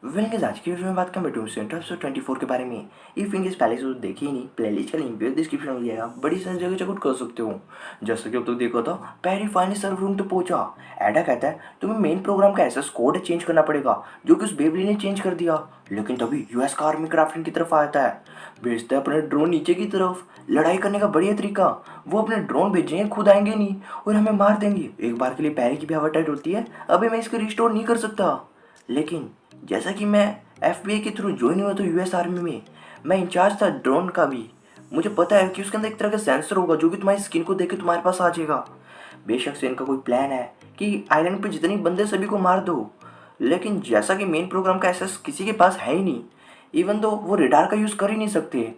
Guys आज की video में बात करें सेंटर एपिसोड 24 के बारे में। इफ इन केस पहले से देखी ही नहीं, प्लेलिस्ट का लिंक भी डिस्क्रिप्शन में दिया, बड़ी सारी जगह चेकआउट कर सकते हो। जैसे कि अब तक देखो तो पैरी फाइनली सर्वर रूम तो पहुंचा। एडा कहता है तुम्हें मेन प्रोग्राम का एसएस कोड चेंज करना पड़ेगा, जो कि उस बेबली ने चेंज कर दिया। लेकिन तभी यूएस का आर्मी क्राफ्टिंग की तरफ आता है, भेजता है अपने ड्रोन नीचे की तरफ। लड़ाई करने का बढ़िया तरीका, वो अपने ड्रोन भेजेंगे, खुद आएंगे नहीं और हमें मार देंगे। एक बार के लिए पैरी की भी हवा टाइट होती है, अभी मैं इसको रिस्टोर नहीं कर सकता। लेकिन जैसा कि मैं एफबीआई के थ्रू ज्वाइन हुआ तो यूएस आर्मी में मैं इंचार्ज था ड्रोन का भी, मुझे पता है कि उसके अंदर एक तरह का सेंसर होगा जो कि तुम्हारी स्किन को देख के तुम्हारे पास आ जाएगा। बेशक से इनका कोई प्लान है कि आइलैंड पे जितने बंदे सभी को मार दो, लेकिन जैसा कि मेन प्रोग्राम का एसेस किसी के पास है ही नहीं, इवन तो वो रेडार का यूज़ कर ही नहीं सकते,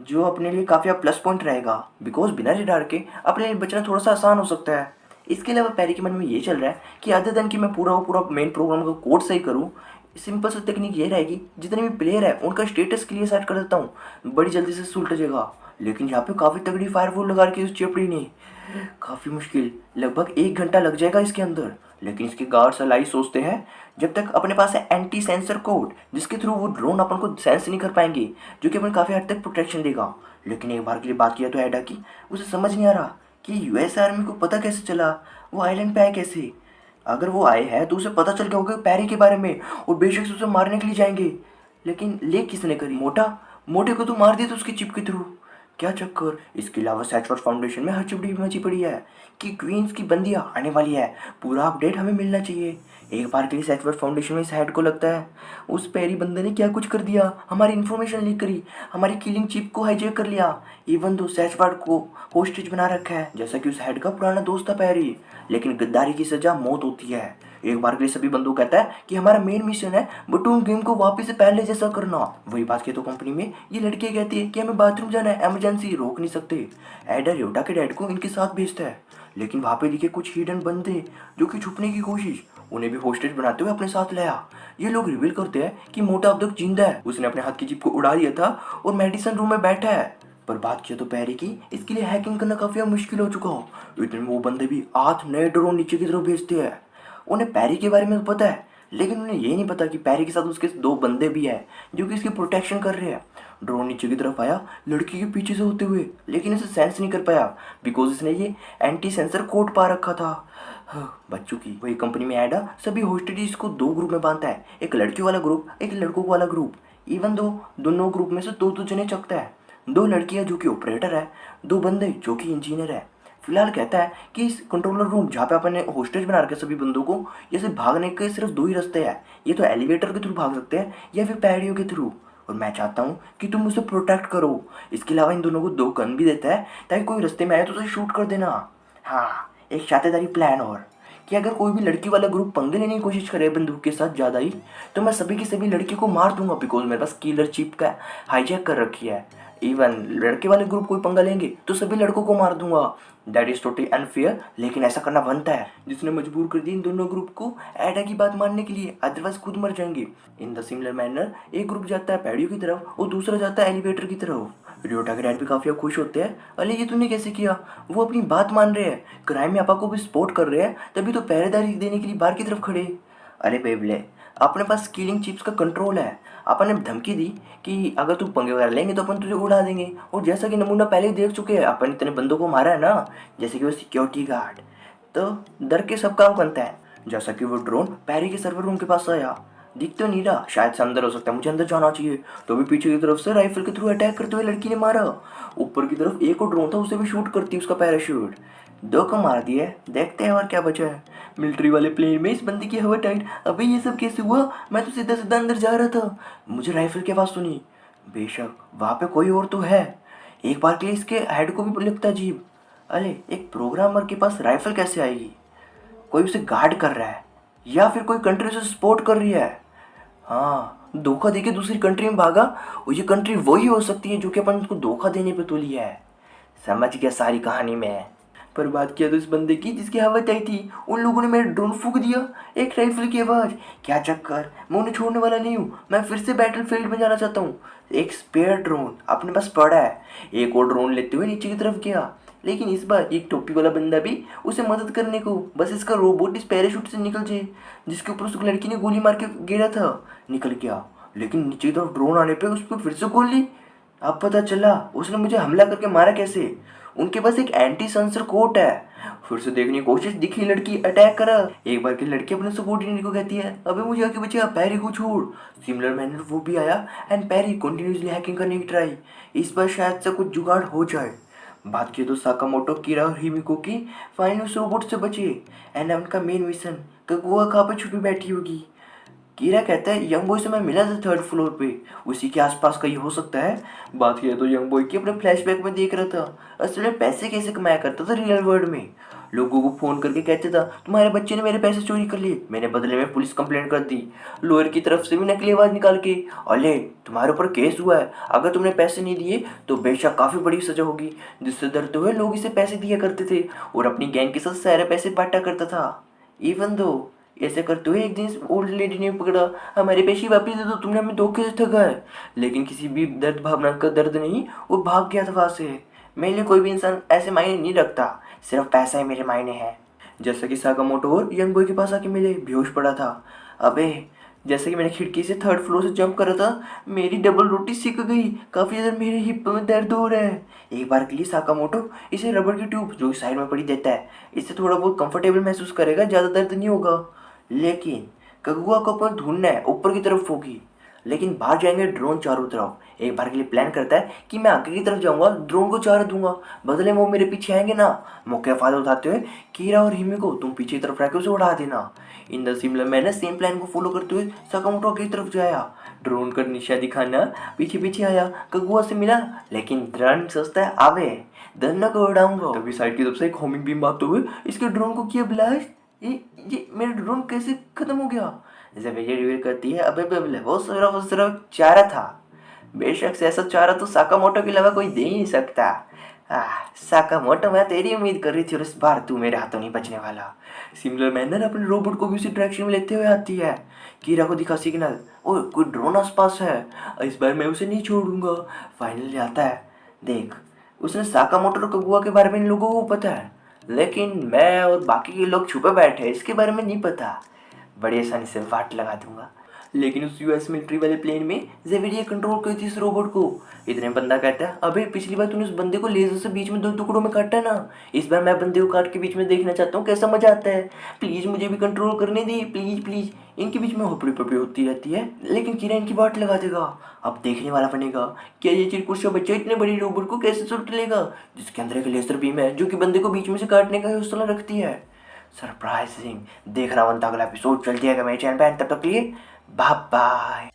जो अपने लिए काफ़ी प्लस पॉइंट रहेगा, बिकॉज बिना रेडार के अपने लिए बचना थोड़ा सा आसान हो सकता है। इसके अलावा पैरी के मन में ये चल रहा है कि अदर देन कि मैं पूरा मेन प्रोग्राम का कोड सही करूँ, सिंपल सी टेक्निक ये रहेगी जितने भी प्लेयर है उनका स्टेटस क्लियर सेट कर देता हूँ, बड़ी जल्दी से सुलट जाएगा। लेकिन यहाँ पे काफ़ी तगड़ी फायरवॉल लगा रखी है उस चेपड़ी ने, काफ़ी मुश्किल, लगभग 1 घंटा लग जाएगा इसके अंदर। लेकिन इसके गार्ड्स अलाई सोचते हैं जब तक अपने पास है एंटी सेंसर कोड, जिसके थ्रू वो ड्रोन अपन को सेंस नहीं कर पाएंगे, जो कि अपन काफ़ी हद तक प्रोटेक्शन देगा। लेकिन एक बार के लिए बात किया तो एडा की, उसे समझ नहीं आ रहा कि यूएस आर्मी को पता कैसे चला वो आइलैंड पे आए कैसे। अगर वो आए हैं तो उसे पता चल गया होगा पैरी के बारे में और बेशक से उसे मारने के लिए जाएंगे। लेकिन ले किसने करी, मोटे को तो मार दिया था उसके चिप के थ्रू, क्या चक्कर। इसके अलावा सैचवर्ड फाउंडेशन में हर चिपड़ी मची पड़ी है कि क्वींस की बंदियां आने वाली है, पूरा अपडेट हमें मिलना चाहिए। एक बार के लिए सैचवर्ड फाउंडेशन में इस हेड को लगता है उस पैरी बंदे ने क्या कुछ कर दिया, हमारी इन्फॉर्मेशन लीक करी, हमारी किलिंग चिप को हाईजैक कर लिया, इवन दो सैचवर्ड को होस्टेज बना रखा है, जैसा कि उस हेड का पुराना दोस्त था पैरी। लेकिन गद्दारी की सजा मौत होती है। एक बार के लिए सभी बंदूक कहता है कि हमारा मेन मिशन है बटून गेम को वापस से पहले जैसा करना। वही बात की तो कंपनी में ये लड़कियां कहती है कि हमें बाथरूम जाना है, इमरजेंसी, रोक नहीं सकते। एडर योटा के डैड को इनके साथ भेजता है, लेकिन वहाँ पे दिखे कुछ हिडन बंदे जो कि छुपने की कोशिश, उन्हें भी होस्टेज बनाते हुए अपने साथ लाया। ये लोग रिवील करते हैं कि मोटा अब तक जिंदा है, उसने अपने हाथ की जीप को उड़ा दिया था और मेडिसिन रूम में बैठा है। पर बात किया तो पैरी की, इसके लिए हैकिंग करना काफी मुश्किल हो चुका हो। इतने में वो बंदे भी 8 नए ड्रोन नीचे की तरफ भेजते हैं। उन्हें पैरी के बारे में तो पता है, लेकिन उन्हें ये नहीं पता कि पैरी के साथ उसके 2 बंदे भी हैं जो कि इसकी प्रोटेक्शन कर रहे हैं। ड्रोन नीचे की तरफ आया लड़की के पीछे से होते हुए, लेकिन इसे सेंस नहीं कर पाया बिकॉज इसने ये एंटी सेंसर कोड पा रखा था। बच्चों की वही कंपनी में एडा सभी होस्टेजेस को 2 ग्रुप में बांधता है, एक लड़कियों वाला ग्रुप, एक लड़कों वाला ग्रुप। इवन दो दोनों ग्रुप में से 2 जने चकता है, 2 लड़कियां जो कि ऑपरेटर है, 2 बंदे जो कि इंजीनियर है। फिलहाल कहता है कि इस कंट्रोलर रूम जहाँ पे अपन ने होस्टेज बना रखे सभी बंदों को, ये से भागने के सिर्फ 2 ही रास्ते हैं, ये तो एलिवेटर के थ्रू भाग सकते हैं या फिर पैडियो के थ्रू, और मैं चाहता हूँ कि तुम उसे प्रोटेक्ट करो। इसके अलावा इन दोनों को 2 गन भी देता है ताकि कोई रास्ते में आए तो उसे शूट कर देना। हाँ, एक शातेदारी प्लान और कि अगर कोई भी लड़की वाला ग्रुप पंगे लेने की कोशिश करे बंदूक के साथ ज़्यादा ही, तो मैं सभी की सभी लड़की को मार दूंगा बिकॉज मेरे पास किलर चिप का हाईजैक कर रखी है। इवन लड़के वाले ग्रुप कोई पंगा लेंगे तो सभी लड़कों को मार दूंगा। दैट इज टोटली अनफेयर, लेकिन ऐसा करना बनता है, जिसने मजबूर कर दी इन दोनों ग्रुप को एडा की बात मानने के लिए, अदरवाइज खुद मर जाएंगे। इन द सिमिलर मैनर एक ग्रुप जाता है पैडियो की तरफ और दूसरा जाता है एलिवेटर की तरफ। रियोटा के डैड भी काफी खुश होते हैं, अरे ये तूने कैसे किया, वो अपनी बात मान रहे हैं, क्राइम में आपा को भी सपोर्ट कर रहे हैं, तभी तो पहरेदारी देने के लिए बाहर की तरफ खड़े। अरे बेबले, अपने पास किलिंग चिप्स का कंट्रोल है, अपन ने धमकी दी कि अगर तू पंगे वगैरह लेंगे तो अपन तुझे उड़ा देंगे, और जैसा कि नमूना पहले ही देख चुके हैं, अपन इतने बंदों को मारा है ना, जैसे कि वो सिक्योरिटी गार्ड, तो डर के सब काम बनता है। जैसा कि वो ड्रोन पैरी के सर्वर रूम के पास आया, दिख तो नहीं रहा, शायद से अंदर हो सकता है, मुझे अंदर जाना चाहिए, तो भी पीछे की तरफ से राइफल के थ्रू अटैक करते हुए लड़की ने मारा। ऊपर की तरफ एक और ड्रोन था, उसे भी शूट करती उसका पैराशूट, 2 को मार दिए। देखते हैं और क्या बचा है। मिलिट्री वाले प्लेन में इस बंदी की हवा टाइट, अबे ये सब कैसे हुआ, मैं तो सीधा सीधा अंदर जा रहा था, मुझे राइफल की आवाज़ सुनी। बेशक वहाँ पे कोई और तो है। एक बार के लिए इसके हेड को भी लगता अजीब, अरे एक प्रोग्रामर के पास राइफल कैसे आएगी, कोई उसे गार्ड कर रहा है या फिर कोई कंट्री उसे सपोर्ट कर रही है। हाँ, धोखा देके दूसरी कंट्री में भागा, और ये कंट्री वही हो सकती है जो कि अपन उसको धोखा देने पे तुली है। समझ गया सारी कहानी में। पर बात किया तो इस बंदे की जिसकी हवा चाहिए थी, उन लोगों ने मेरा ड्रोन फूंक दिया, एक राइफल की आवाज़, क्या चक्कर, मैं उन्हें छोड़ने वाला नहीं हूँ, मैं फिर से बैटल फील्ड में जाना चाहता हूँ। एक स्पेयर ड्रोन अपने पास पड़ा है, एक और ड्रोन लेते हुए नीचे की तरफ गया। लेकिन इस बार एक टोपी वाला बंदा भी उसे मदद करने को, बस इसका रोबोट इस पैराशूट से निकल जाए जिसके ऊपर उस लड़की ने गोली मार के गिरा था, निकल गया। लेकिन नीचे की तरफ ड्रोन आने पे उस पर फिर से गोली। अब पता चला उसने मुझे हमला करके मारा कैसे। उनके पास एक एंटी सेंसर कोट है। फिर से देखने की कोशिश, दिखी लड़की अटैक करा। एक बार की लड़की अपने सबॉर्डिनेट को कहती है, अबे मुझे आगे बचा, पैरी को छोड़। सिमिलर मैनर वो भी आया एंड पैरी कंटिन्यूसली हैकिंग करने की ट्राई। इस बार शायद से कुछ जुगाड़ हो जाए। बात की तो साकामोटो, कीरा और हिमिको की फाइनली उस रोबोट से बचे एंड उनका मेन मिशन कगुआ कहाँ पे छुपी बैठी होगी। कीरा कहता है यंग बॉय से मैं मिला था 3rd फ्लोर पे, उसी के आसपास कहीं हो सकता है। बात किया तो यंग बॉय की अपने फ्लैशबैक में देख रहा था असल में पैसे कैसे कमाया करता था रियल वर्ल्ड में। लोगों को फोन करके कहते था तुम्हारे बच्चे ने मेरे पैसे चोरी कर लिए, मैंने बदले में पुलिस कंप्लेंट कर दी। लोअर की तरफ से भी नकली आवाज निकाल के, अले तुम्हारे ऊपर केस हुआ है, अगर तुमने पैसे नहीं दिए तो बेशक काफ़ी बड़ी सजा होगी। जिससे डरते हुए लोग इसे पैसे दिया करते थे और अपनी गैंग के साथ सारे पैसे बांटा करता था। इवन दो ऐसे करते हुए एक दिन ओल्ड लेडी ने पकड़ा, हमारे पैसे वापस दे दो, तुमने हमें धोखे से ठगा है। लेकिन किसी भी दर्द भावना का दर्द नहीं, वो भाग गया था वहाँ से। मेरे लिए कोई भी इंसान ऐसे मायने नहीं रखता, सिर्फ पैसा ही मेरे मायने है। जैसा कि साकामोटो और यंग बॉय के पास आके मिले, बेहोश पड़ा था। अबे जैसे कि मैंने खिड़की से 3rd फ्लोर से जंप करा था, मेरी डबल रोटी सिक गई, काफ़ी ज़्यादा मेरे हिप में दर्द हो रहा है। एक बार के लिए साकामोटो इसे रबड़ की ट्यूब जो साइड में पड़ी देता है, इससे थोड़ा बहुत कंफर्टेबल महसूस करेगा, ज़्यादा दर्द नहीं होगा। लेकिन कगुआ को अपन ढूंढना है, ऊपर की तरफ होगी, लेकिन बाहर जाएंगे ड्रोन चारों तरफ। एक बार के लिए प्लान करता है कि मैं आगे की तरफ जाऊंगा, ड्रोन को चारा दूंगा, बदले में वो मेरे पीछे आएंगे ना। मौके का फायदा उठाते हुए कीरा और हिमी को तुम पीछे की तरफ रख के उसे उड़ा देना। इन द सिमिलर मैंने सेम प्लान को फॉलो करते हुए साकामोटो आगे की तरफ जाया, ड्रोन का निशा दिखाना, पीछे पीछे आया, कगुआ से मिला, लेकिन ड्रोन सोचता है आवे धन्ना को उड़ाऊंगा। तभी साइड की तरफ से एक होमिंग बीम आते हुए इसके ड्रोन को किया ब्लास्ट। ये मेरा ड्रोन कैसे खत्म हो गया। जब ये रिवील करती है, अबे बेबले वो सिर्फ चारा था। बेशक से ऐसा चारा तो साकामोटो के अलावा कोई दे ही नहीं सकता। साकामोटो मैं तेरी उम्मीद कर रही थी और इस बार तू मेरे हाथों नहीं बचने वाला। सिमिलर मैनर अपने रोबोट को भी उसी डायरेक्शन में लेते हुए आती है। कीरा को दिखा सिग्नल, ओए कोई ड्रोन आसपास है, इस बार मैं उसे नहीं छोड़ूंगा। फाइनली आता है, देख उसने साकामोटो और कगुआ के बारे में इन लोगों को पता है, लेकिन मैं और बाकी के लोग छुपे बैठे हैं, इसके बारे में नहीं पता। बड़ी आसानी से वाट लगा दूंगा। लेकिन उस यूएस मिलिट्री वाले प्लेन में जेविडिया कंट्रोल करती थी इस रोबोट को। इतने बंदा कहता है, अबे पिछली बार तूने उस बंदे को लेजर से बीच में 2 टुकड़ों में काटा ना, इस बार मैं बंदे को काट के बीच में देखना चाहता हूँ कैसा मजा आता है। प्लीज मुझे भी कंट्रोल करने दी, प्लीज प्लीज। इनके बीच में होपड़ी पपड़ी होती रहती है, लेकिन किरा इनकी वाट लगा देगा। अब देखने वाला बनेगा क्या ये चिरकुट सा बच्चा इतने बड़ी रोबोट को कैसे सुलट लेगा, जिसके अंदर एक लेजर बीम है जो कि बंदे को बीच में से काटने का हौसला रखती है। सरप्राइजिंग। देखना बनता अगला एपिसोड, चल जाएगा मेरे चैनल पे। तब तक के लिए बाय बाय।